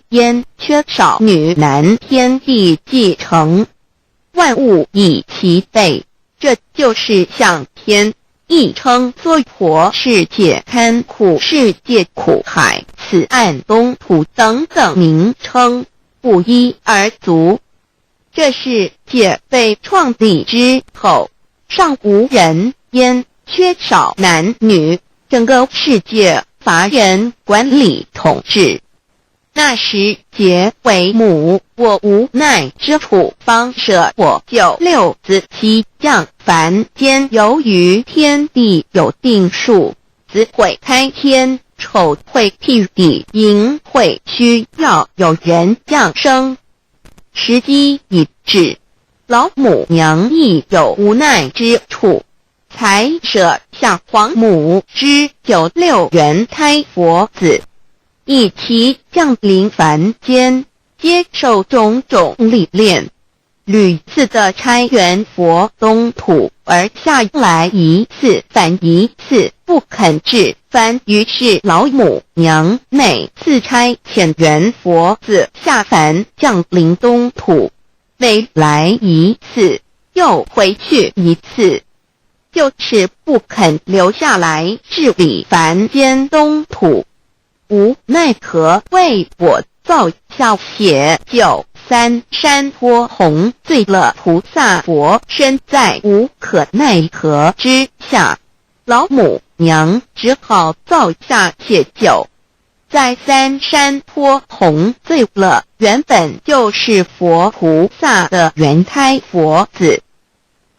焉缺少女男，天地既成，万物以其备。这就是向天亦称娑婆世界、堪苦世界、苦海、此岸、东土等等名称，不一而足。这世界被创立之后，尚无人焉，缺少男女，整个世界乏人管理统治。那时桀为母，我无奈之处，方舍我9六子妻降凡间。由于天地有定数，子会开天，丑会辟地，寅会需要有人降生。时机已至，老母娘亦有无奈之处，才舍下皇母之9六元胎佛子，以其降临凡间，接受种种历练，屡次的差援佛东土，而下来一次反一次不肯治凡。于是老母娘每次差遣援佛子下凡降临东土，每来一次又回去一次，就是不肯留下来治理凡间东土。无奈何，为我造下血救三山托洪罪了菩萨佛，身在无可奈何之下，老母娘只好造下解救。在三山托洪罪了原本就是佛菩萨的原胎佛子，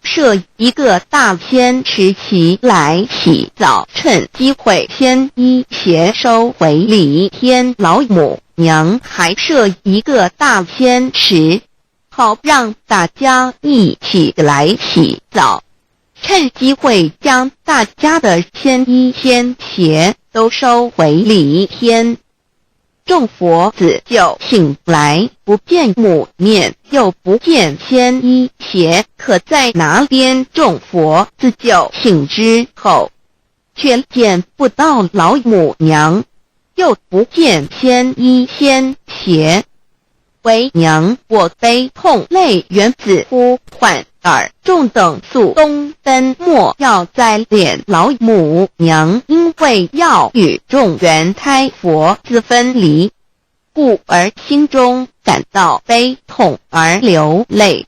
设一个大仙池期来洗澡，趁机会先衣邪收回礼天。老母娘还设一个大仙池，好让大家一起来洗澡，趁机会将大家的仙衣仙鞋都收回礼天。众佛子就醒来，不见母面，又不见仙衣鞋，可在哪边？众佛子就醒之后，却见不到老母娘，又不见仙衣仙鞋。为娘我悲痛泪源自呼唤耳，众等速东奔，莫要再敛。老母娘因为要与众原胎佛子分离，故而心中感到悲痛而流泪，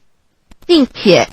并且